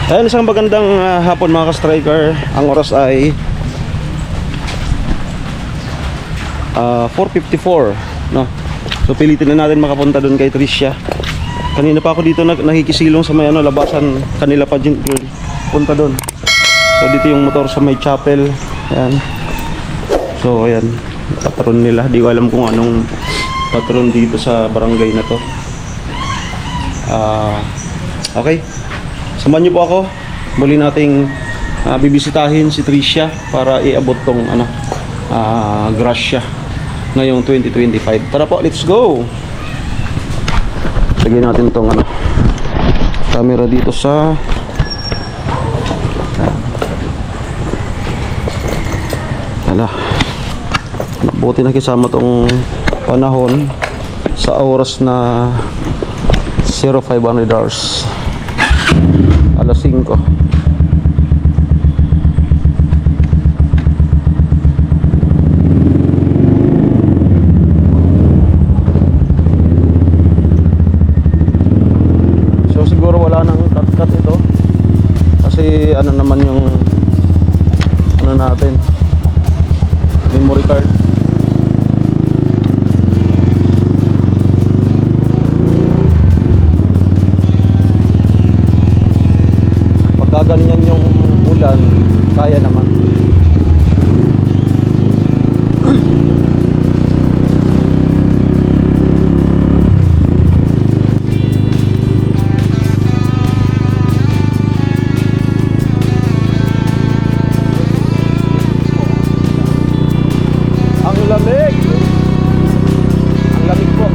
Ayan, isang magandang hapon mga ka-striker. Ang oras ay 4:54, no? So pilitin na natin makapunta doon kay Tricia. Kanina pa ako dito nakikisilong sa may labasan. Kanila pa din punta doon. So dito yung motor sa may chapel. Ayan. So ayan, patron nila. Di ko alam kung anong patron dito sa barangay na to. Okay, samahan niyo po ako. Muli nating bibisitahin si Tricia para iabot tong grasya ngayong 2025. Tara po, let's go. Lagyan natin tong camera dito sa buti na kisama tong panahon sa oras na 0500 hours, alas 5. So siguro wala nang cut ito kasi naman yung natin, memory card. Ganyan yung ulan, kaya naman. Ang lamig! Ang lamig po.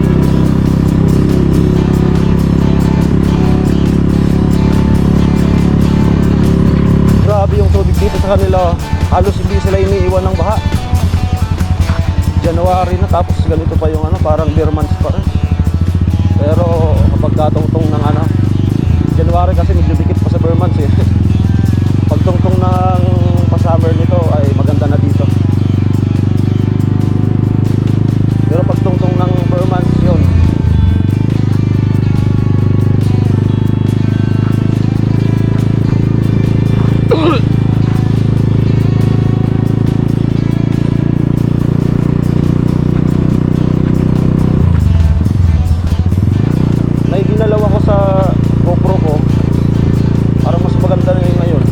Grabe yung tubig dito sa kanila. Halos hindi sila iniiwan ng baha. January na, tapos ganito pa yung parang bare months pa rin. Pero kapag katungtong ng January kasi medyo dikit pa sa bare months eh. Pagtungtong ng pa-summer nito ay maganda na dito. Pero pagtungtong ng bare months yun, ginalaw ako sa GoPro ko para mas maganda na yung ngayon.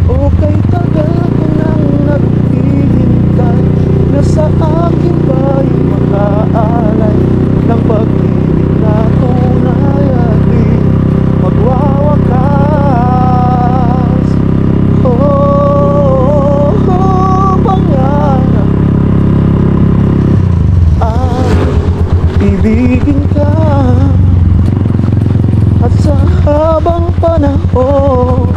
Okay, tagal ko nang naghihintay na sa akin ba'y makaalay ng pag-ibig na tunay at di magwawakas. Ibigin ka at sa habang panahon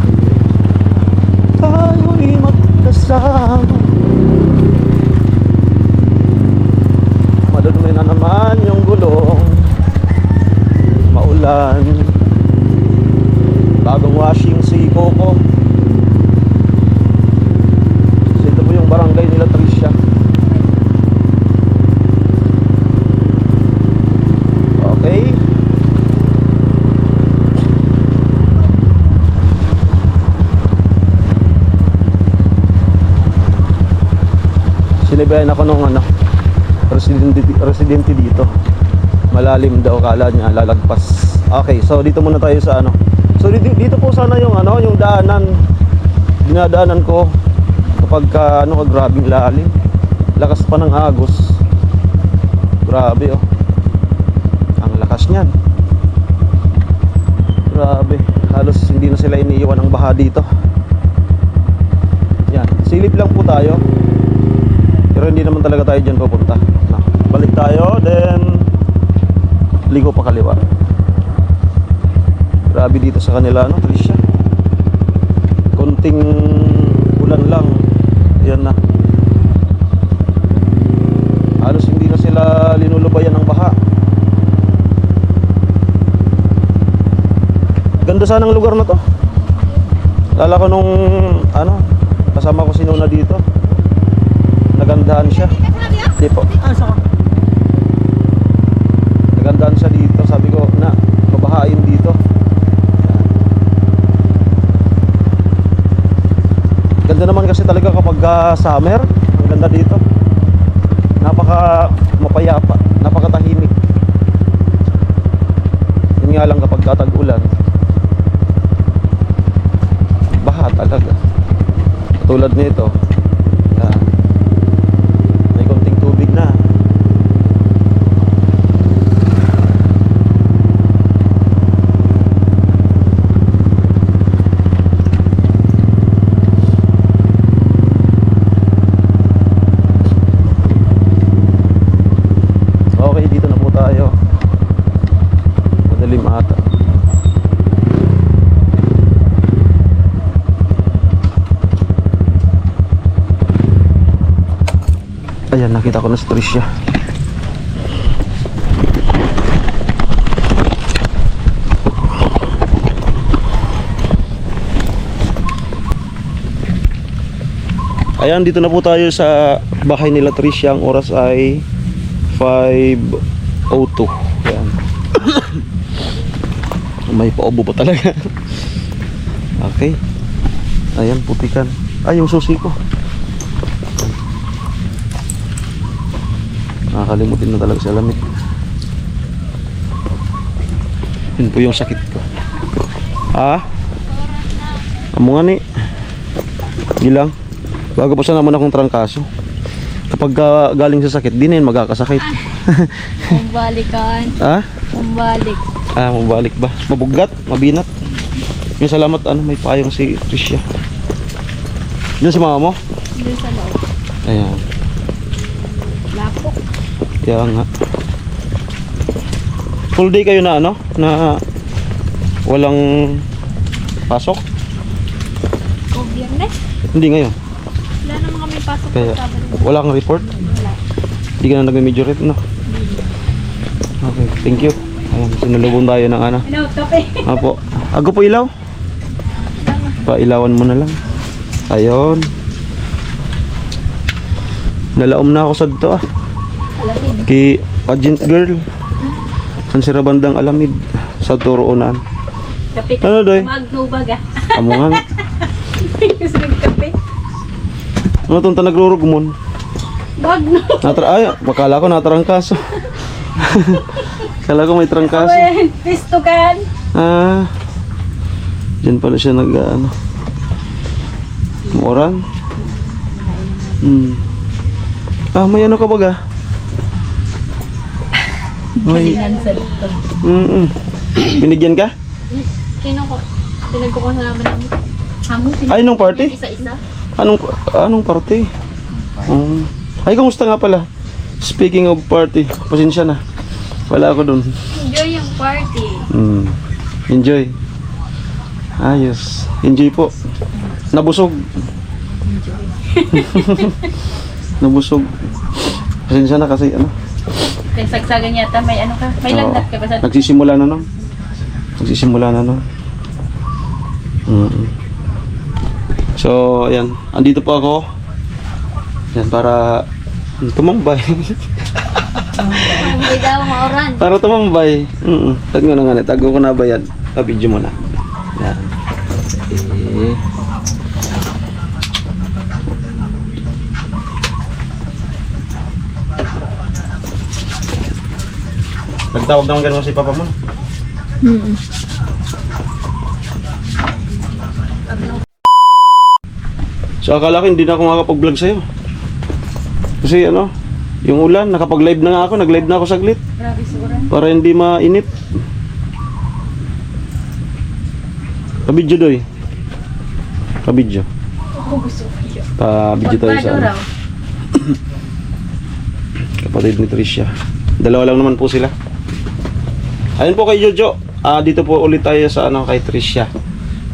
tayo'y magkasama. Madudumi na naman yung gulong, maulan, bagong washing si Coco. Ito po yung barangay nila Tricia. Okay. Sinibayan ako nung residente dito. Malalim daw, kala niya lalagpas. Okay, so dito muna tayo sa So dito po sana yung yung dinadaanan ko kapag grabing lalim. Lakas pa ng agos. Grabe oh. Ang lakas niyan. Grabe, halos hindi na sila iniiwan ng baha dito. Yan, silip lang po tayo. Pero hindi naman talaga tayo dyan pupunta. Balik tayo, then ligo pa kaliwa. Grabe dito sa kanila, Tricia. Konting ulan lang, yan na. Halos hindi na sila linulubayan ng baha. Ganda sana ng lugar na to. Lala ko nung Kasama ko si Nona dito. Nagandahan siya. Di po. Nagandahan siya dito. Sabi ko na, mabahain dito. Ganda naman kasi talaga kapag summer. Ang ganda dito. Napaka mapayapa, napakatahimik. Yun nga lang kapag tag-ulan, baha talaga. Katulad nito, yan. May konting tubig na. Okay, dito na po tayo. Madalim ata. Ayan, nakita ko na si Tricia. Ayan, dito na po tayo sa bahay nila Tricia. Ang oras ay 5:02. Ayan. May paubo pa talaga. Okay. Ayan, putikan. Ay, yung susi ko. Nakakalimutin na talaga sa lamig. Yun po yung sakit ko. Amo nga ni. Gilang. Bago pa sana naman akong trangkaso. Kapag galing sa sakit, di na yun magkakasakit. Mabalikan. Mabalik. Mabalik ba? Mabugat? Mabinat? Yung salamat, may payong si Tricia. Yun si mama mo? Doon sa loob. Ayan. Lapok. Kaya nga. Full day kayo na na walang pasok? O, biyernes. Hindi ngayon. Wala naman kami pasok. Kaya sa Sabado. wala kang report? Wala. Hindi ka na nag-majorate, no? Okay, thank you. Ayan, sinulubong tayo ng Ano, kape. Apo. Ako po ilaw? Pailawan mo na lang. Ayun. Nalaom na ako sa dito Alamid. Kay Agent Girl. San sira bandang Alamid sa Turuunan. Kape. Ano, Doy? Magnubaga. Amungan. Gusto nagkape. Ano itong nagrurugmon? Bagno. Bakala ko natrangkaso. Kala ko may trangkaso. Pistukan. Diyan pala siya Moran. May ano ka baga? May Kalingan sa loob. binigyan ka? Kinuko. Pinagkukuha naman namin. Hamon. Ay, nung party? Isa-isa. Anong party? Ay, kamusta nga pala? Speaking of party, pasensya na. Wala ako dun. Enjoy yung party. Enjoy. Ayos. Enjoy po. Nabusog. Nabusog. Pasensya na kasi Kaya sagsagan yata, may ano ka? May lagnat ka ba sa... Nagsisimula na no? So, ayan. Andito po ako. Yan, para tumambay. Hindi daw, mauran. Para tumambay. Tag mo na nga. Tago ko na ba yan? Video mo na. Yan. Okay. Nagtawag naman ganun si papa mo. So akala ko hindi na ako makakapag-vlog sa'yo. Kasi yung ulan, nakapag-live na nga ako, nag-live na ako saglit. Grabe sa uran. Para hindi mainit. Kabidyo doy. Kabidyo. Ako gusto ko yun. Kabidyo tayo sa Pagpado raw. kapatid ni Tricia. Dalawa lang naman po sila. Ayun po kay Jojo. Dito po ulit tayo sa kay Tricia.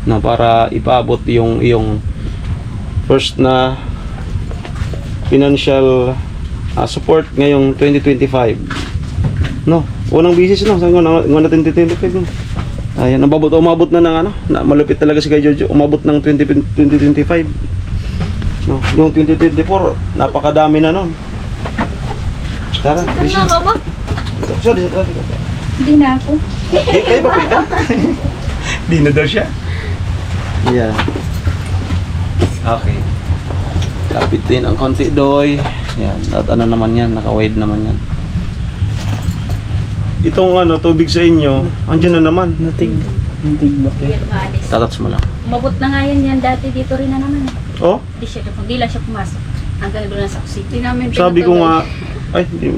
Na para ipaabot yung first na financial support ngayong 2025. No, unang bisis no, sa ngona 2025 no. Ayan, umabot na ng na malupit talaga si kay Jojo, umabot ng 2025. No, yung 2024, napakadami na nun. Tara, Risha. Ano ka ba? Sorry, sorry. Hindi na ako. Kayo ba pwede? Di na daw siya. Yeah. Okay. Kapit din ang konti doy. Yan. At ano naman yan, naka-wide naman yan. Itong ano, tubig sa inyo, andyan na naman. Natig ba? Tatats mo lang. Umabot na nga yan dati dito rin na naman. Oh, Di lang siya pumasok. Hanggang doon na sa kusina. Di namin sabi ko nga, ay, hindi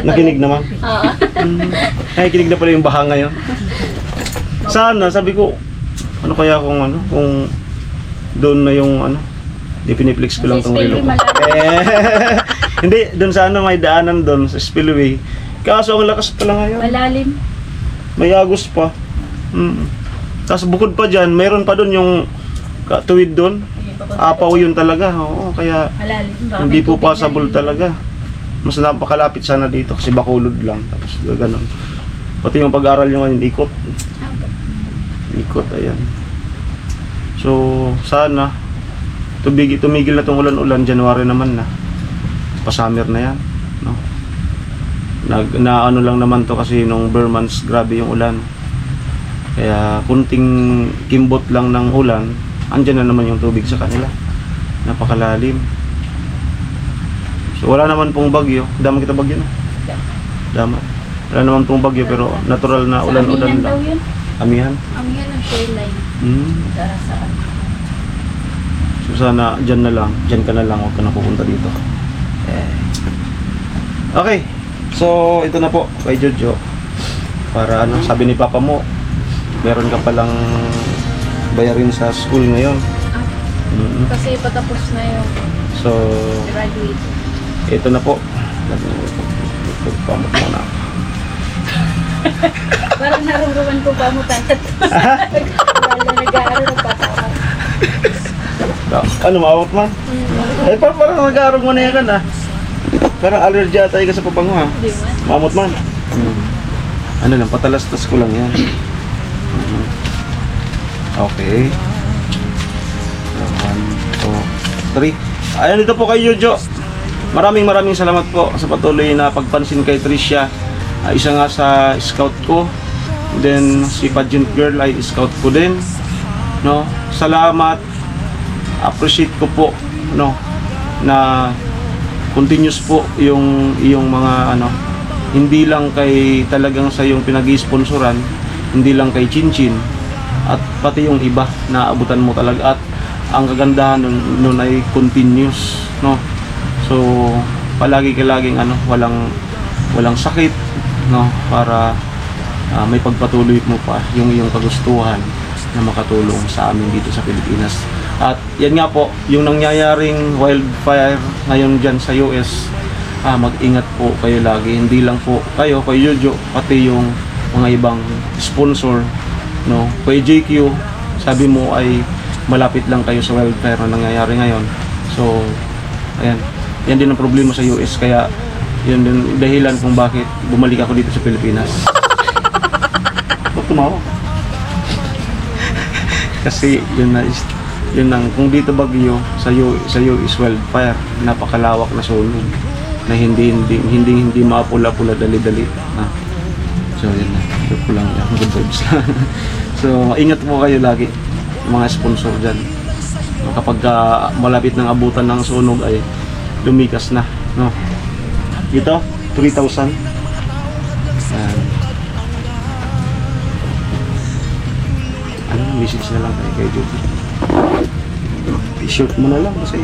nakinig naman. Oo. Ay, kinig na pala yung baha ngayon. Sana, sabi ko, ano kaya kung doon na yung ano, di piniplex ko lang Sa tong relo spillway ko. malalim. Hindi, doon sa ano, may daanan doon sa spillway. Kaso ang lakas pala ngayon. Malalim. May agos pa. Tapos bukod pa dyan, mayroon pa doon yung tuwid doon. Apaw yun talaga. Oo, kaya Malalim. Baka hindi may po tubig possible na rin. talaga. Mas napakalapit sana dito kasi Bacolod lang. Tapos gano'n. Pati yung pag-aaral nyo ngayon, ikot. Ikot, ayan. So, sana tumigil na itong ulan-ulan. January naman na. Pa-summer na yan. No? Ano lang naman to kasi nung bare months, grabe yung ulan. Kaya kunting kimbot lang ng ulan, andyan na naman yung tubig sa kanila. Napakalalim. So wala naman pong bagyo. Dama kita bagyo na. Dama. Wala naman pong bagyo pero natural na Sa ulan-ulan Amihan daw lang. yun. Amihan. Amihan ang shoreline. Para saan? So sana dyan na lang. Dyan ka na lang. Huwag ka na pupunta dito. Okay. So ito na po kay Jojo. Para ano, sabi ni Papa mo, meron ka palang bayarin sa school ngayon. Kasi patapos na yung So graduate. ito na po. Pagpamot mo na. Parang narunduman ko pa mo tantat. Wala nag-aaral ng bata ako. Ano, maawat man? Eh, parang nag-aaral mo na yan ah. Parang allergy ata ka sa pabango ha. Di ba? Maamot man. Ano lang, patalastas ko lang yan. Okay. 1, 2, 3. Ayan, dito po kay Jojo. Maraming salamat po sa patuloy na pagpansin kay Tricia. Isa nga sa scout ko. Then si pageant girl ay scout ko din. No? Salamat. Appreciate ko po no na continuous po yung mga ano, hindi lang kay talagang sa yung pinag-i-sponsoran, hindi lang kay Chinchin at pati yung iba na abutan mo talaga, at ang kagandahan nun ay continuous no. So palagi laging ano, walang sakit no, para may pagpatuloy mo pa yung iyong kagustuhan na makatulong sa amin dito sa Pilipinas. At yan nga po, yung nangyayaring wildfire ngayon dyan sa US, mag-ingat po kayo lagi. Hindi lang po kayo, kay Jojo, pati yung mga ibang sponsor, no? Kay JQ, sabi mo ay malapit lang kayo sa wildfire na nangyayari ngayon. So, ayan. Yan din ang problema sa US, kaya yun din dahilan kung bakit bumalik ako dito sa Pilipinas. Ba't tumawa? Kasi yun ang kung dito bagyo sa US wildfire, napakalawak na sunog na hindi mapula-pula dali-dali na. So yun na, ito ko lang yan, good vibes lang. So ingat po kayo lagi mga sponsor dyan. Kapag malapit ng abutan ng sunog ay lumikas na, no? Ito 3,000. Message na lang kay Jojo. I-short mo na lang kasi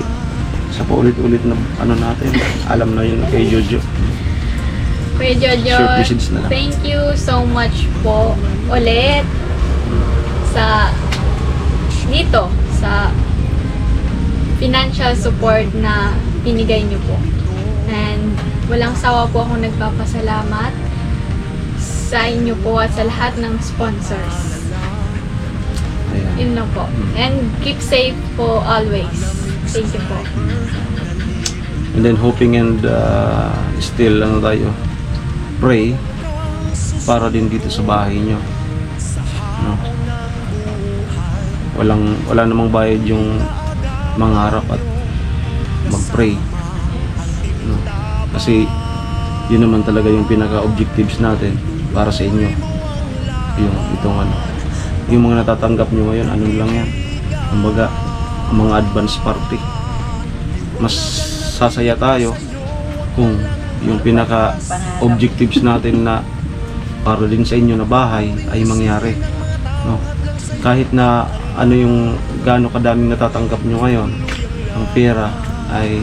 sa paulit-ulit na ano natin, alam na yun kay Jojo. Kuya Jojo, Short message na lang. thank you so much po ulit sa dito sa financial support na binigay niyo po. And walang sawa po akong nagpapasalamat sa inyo po at sa lahat ng sponsors. Ayan. Yun lang po. And keep safe po always. Thank you po. And then hoping and still ano tayo, pray para din dito sa bahay nyo. No? Wala namang bayad yung mangarap at mag-pray. No? Kasi yun naman talaga yung pinaka-objectives natin para sa inyo. Yung itong ano, yung mga natatanggap nyo ngayon, ano lang yan. Kumbaga, ang mga advance party. Mas sasaya tayo kung yung pinaka-objectives natin na para din sa inyo na bahay ay mangyari. No? Kahit na ano yung gaano kadaming natatanggap nyo ngayon, ang pera ay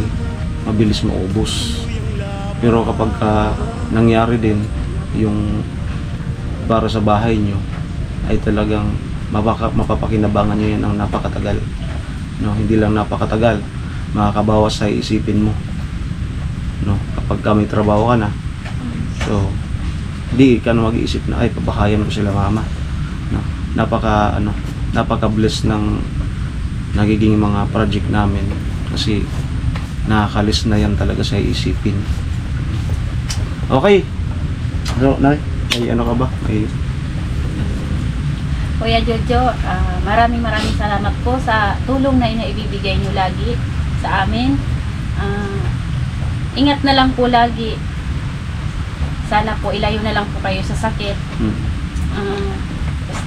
mabilis maubos. Pero kapag nangyari din yung para sa bahay nyo, ay talagang mapapakinabangan nyo yan ng napakatagal. No, hindi lang napakatagal, makakabawas sa isipin mo. No, kapag may trabaho ka na, so hindi ka na mag-iisip na ay papakayan ko sila mama. No, napaka-bless ng nagiging mga project namin kasi nakakalis na yan talaga sa isipin. Okay. So, Nay, may ano ka ba? May Kuya Jojo, maraming salamat po sa tulong na inaibibigay nyo lagi sa amin. Ingat na lang po lagi. Sana po ilayo na lang po kayo sa sakit.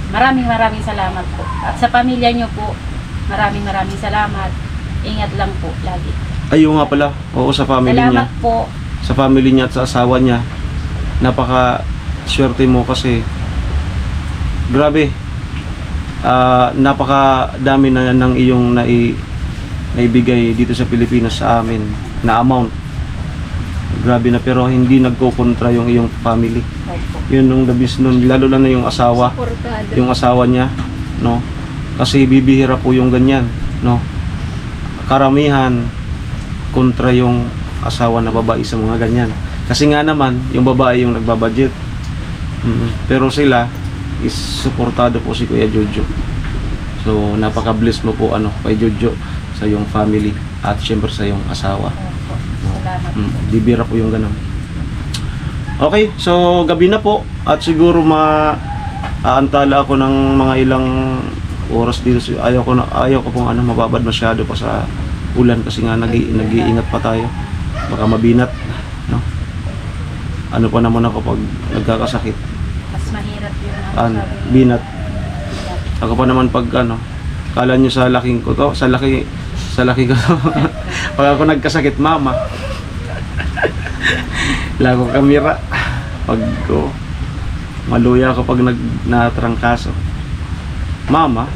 Maraming salamat po. At sa pamilya nyo po, maraming salamat. Ingat lang po lagi. Ayo nga pala. Oo, sa family niya. Salamat po. Sa family niya at sa asawa niya. Napaka swerte mo kasi grabe. Napakadami na ng iyong naibigay dito sa Pilipinas sa amin na amount. Grabe na, pero hindi nagkokontra yung iyong family. Yun nung labis nun, lalo na yung asawa. Supportado. Yung asawa niya, no? Kasi bibihira po yung ganyan, no? Karamihan kontra yung asawa na babae sa mga ganyan. Kasi nga naman, yung babae yung nagbabudget. Pero sila is suportado po si Kuya Jojo. So napaka-bless mo po kay Jojo sa yung family at syempre sa yung asawa. Salamat. Bibira po yung ganun. Okay, so gabi na po at siguro aantala ako ng mga ilang oras dito. Ayaw ko pong mababad masyado pa sa ulan kasi nga nag-iingat pa tayo. Baka mabinat, no? Ano pa naman ako pag nagkakasakit? Mas mahirap yun. Binat. Ako pa naman pag kala nyo sa laking ko to, sa laki ko to. Pag ako nagkasakit, mama. Wala akong kamera. Pag maluya ako pag natrangkaso. Mama.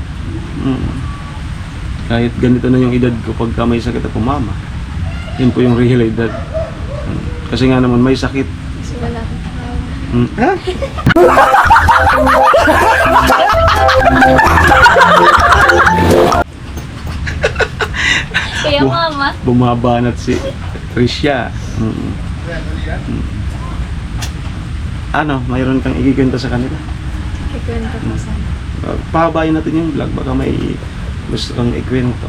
Kahit ganito na yung edad ko pagka may sakit ako, mama. Yun po yung real edad. Kasi nga naman may sakit. Kasi wala akong tao. Kaya mama, Bumabanat si Trisha. Mayroon kang ikikwento sa kanila? kikwento ko sana. Pahabayin natin yung vlog, baka may gusto kang ikwento.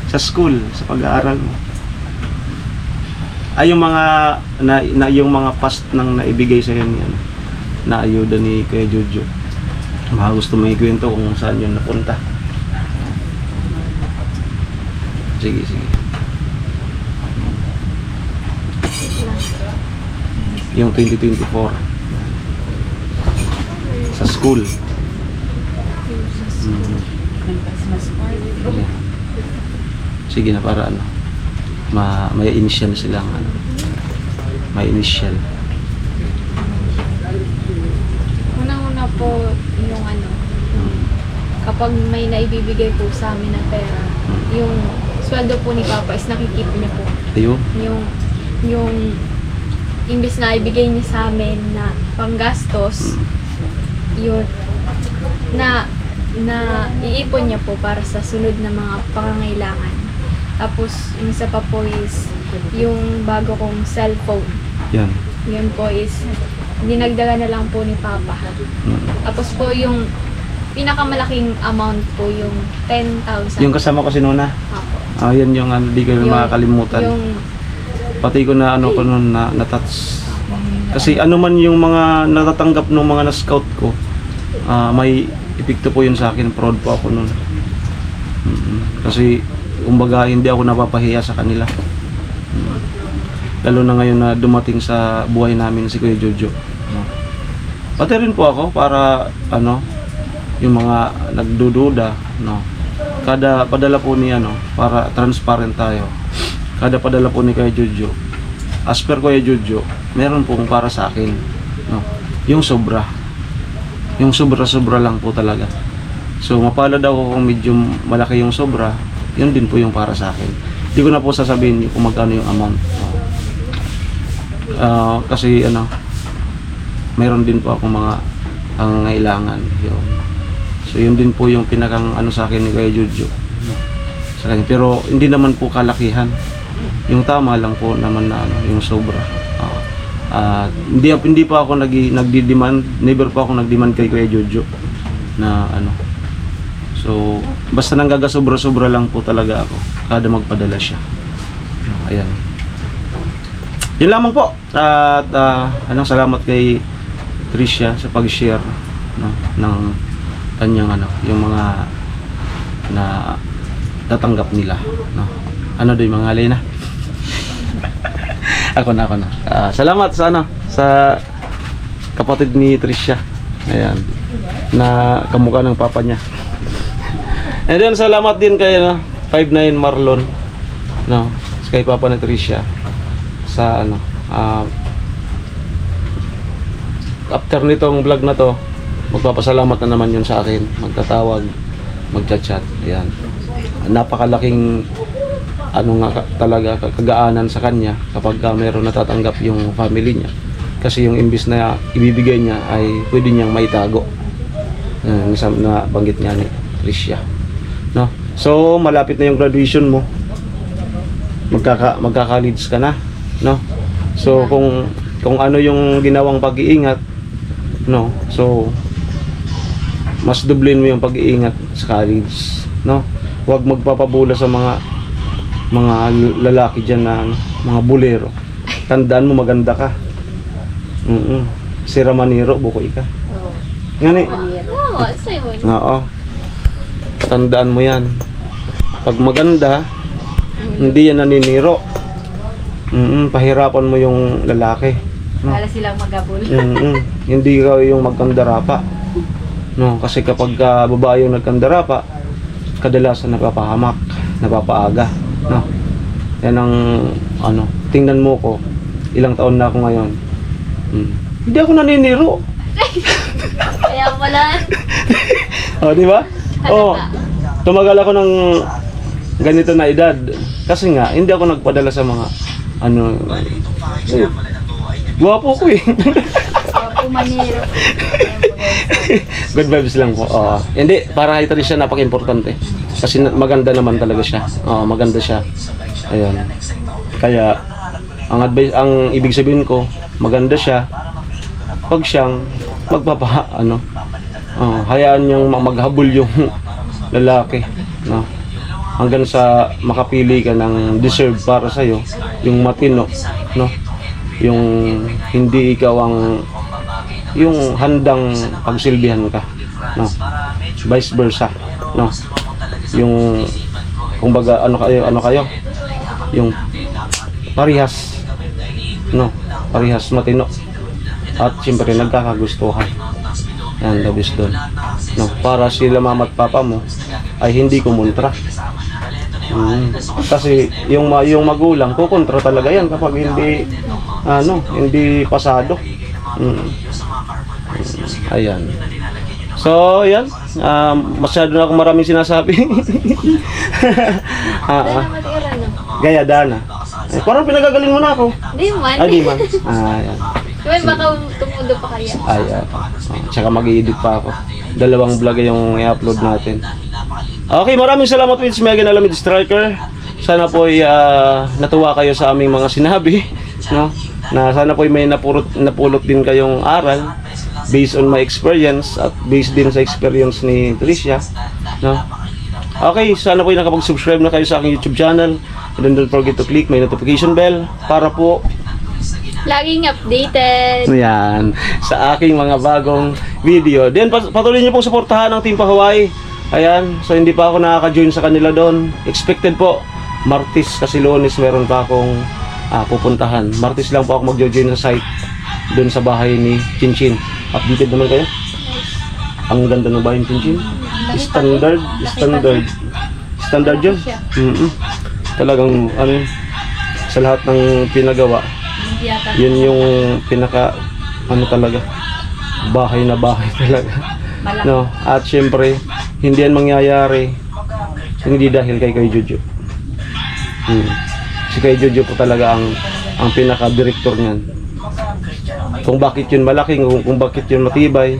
Sa school, sa pag-aaral mo. Ay, yung mga yung mga past nang naibigay sa iyo na ayuda ni Kuya Jojo. Baka gusto mo ikwento kung saan yun napunta. Sige. Yung 2024 sa school. Christmas party. Sige na, para may initial silang may initial. Unang-una po yung kapag may naibibigay po sa amin na pera, yung sweldo po ni Papa is nakikip niya po. Ayun. Yung imbis na ibigay niya sa amin na panggastos, yun, na iipon niya po para sa sunod na mga pangangailangan. Tapos, yung isa pa po is yung bago kong cellphone. Yan. Yun po is dinagdagan na lang po ni Papa. Tapos po yung pinakamalaking amount po yung 10,000. Yung kasama ko si Nona. Apo. Yan yung di ko makakalimutan. Yung Pati ko na ko noon na-touch. Kasi man yung mga natatanggap ng mga na-scout ko, may epekto po yun sa akin. Proud po ako noon. Kasi kumbaga hindi ako napapahiya sa kanila. Lalo na ngayon na dumating sa buhay namin si Kuya Jojo. No? Pati rin po ako para yung mga nagdududa, no. Kada padala po niya, para transparent tayo. Kada padala po ni Kuya Jojo, as per Kuya Jojo, meron pong para sa akin, no. Yung sobra. Yung sobra lang po talaga. So mapalad ako kung medyo malaki yung sobra, yun din po yung para sa akin. Hindi ko na po sasabihin kung magkano yung amount. Kasi mayroon din po akong mga pangangailangan. Yun. So yun din po yung pinakang sa akin ni Kuya Jojo. Sa kanya. Pero hindi naman po kalakihan. Yung tama lang po naman na yung sobra. Hindi pa ako nagdi-demand, never pa ako nag-demand kay Kuya Jojo na So basta nanggaga sobra lang po talaga ako kada magpadala siya. Ayan. Yun lamang po. At salamat kay Tricia sa pag-share ng kanyang yung mga na tatanggap nila, no. Doy mga alay na. ako na. Salamat sa kapatid ni Tricia. Ayan. Na kamukha ng papa niya. And then salamat din kay 59 Marlon, no, kay papa ni Tricia sa after nitong vlog na to, magpapasalamat na naman yun sa akin, magtatawag, magchat-chat. Ayan. Napakalaking talaga kagaanan sa kanya kapag meron natatanggap yung family niya. Kasi yung imbis na ibibigay niya ay pwede niyang maitago. Na banggit niya ni Tricia. No? So, malapit na yung graduation mo. Magkaka-leads ka na, no? So, kung ano yung ginawang pag-iingat, no? So, mas dublin mo yung pag-iingat sa college, no? Huwag magpapabula sa mga lalaki diyan na mga bulero. Tandaan mo maganda ka. Si Ramaniro, bukoy ka. Ngani? Oo, sa'yo. Oo. Tandaan mo yan. Pag maganda, hindi yan naniniro. Pahirapan mo yung lalaki. No? Para silang magabol. Hindi ka yung magkandara pa. No, kasi kapag babae yung nagkandara pa, kadalasan napapahamak, napapaaga. No? Yan ang tingnan mo ko, ilang taon na ako ngayon. Hindi ako naniniro. Kaya pala. Di ba? Tumagal ako ng ganito na edad. Kasi nga, hindi ako nagpadala sa mga guwapo ko eh. Opo, Maniro. Good vibes lang po. Hindi, para kay Tricia napaka-importante. Kasi maganda naman talaga siya. Maganda siya. Ayun. Kaya, ang ibig sabihin ko, maganda siya. Pag siyang hayaan niyang maghabol yung lalaki, no? Hanggang sa makapili ka ng deserve para sa'yo, yung matino, no? Yung hindi ikaw yung handang pagsilbihan ka, no? Vice versa, no? Yung kumbaga ano kayo? Yung parehas, no? Parehas matino. At siyempre nagkakagustuhan. Yan, labis doon. No, para sila mama at papa mo ay hindi kumontra. Kasi yung magulang kukontra talaga yan kapag hindi pasado. Ayan. So, yan. Masyado na akong maraming sinasabi. Gaya, Dana. Parang pinagagaling mo na ako. Di man. Di man. Ayan. Diba baka tumudo pa kaya? Tsaka mag-i-edit pa ako. 2 vlog yung i-upload natin. Okay, maraming salamat with Mega Alamid Striker. Sana po natuwa kayo sa aming mga sinabi, no? Na sana po may napulot din kayong aral based on my experience at based din sa experience ni Tricia, no? Okay, sana po nakapag-subscribe na kayo sa aking YouTube channel. And don't forget to click my notification bell para po laging updated. yan sa aking mga bagong video. Then patuloy niyo pong suportahan ang Team Pahawaii Ayan, so hindi pa ako nakaka-join sa kanila doon. Expected po, Martes kasi Lunes meron pa akong pupuntahan. Martes lang po ako mag-join sa site doon sa bahay ni Chinchin. Updated naman kayo? Ang ganda ng bahay ni Chinchin. Standard yun. Talagang sa lahat ng pinagawa, Hindi yata. yun yung pinaka talaga, bahay na bahay talaga. Malaki. No, at syempre, hindi yan mangyayari hindi dahil kay Jojo. Si kay Jojo po talaga ang pinaka-director niyan. Kung bakit yun malaki, kung bakit yun matibay,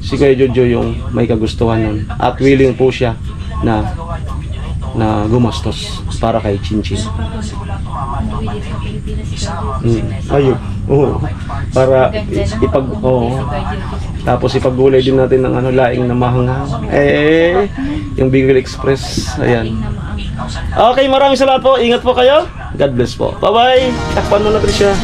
si kay Jojo yung may kagustuhan nun. At willing po siya na gumastos para kay Chinchin. Umuwi dito sa Pilipinas si Jojo. Ayun. Oo. Para tapos ipagulay din natin ng laing na mahanghang. Yung Bicol Express. Ayan. Okay, maraming salamat po. Ingat po kayo. God bless po. Bye-bye. Takpan mo na, Tricia.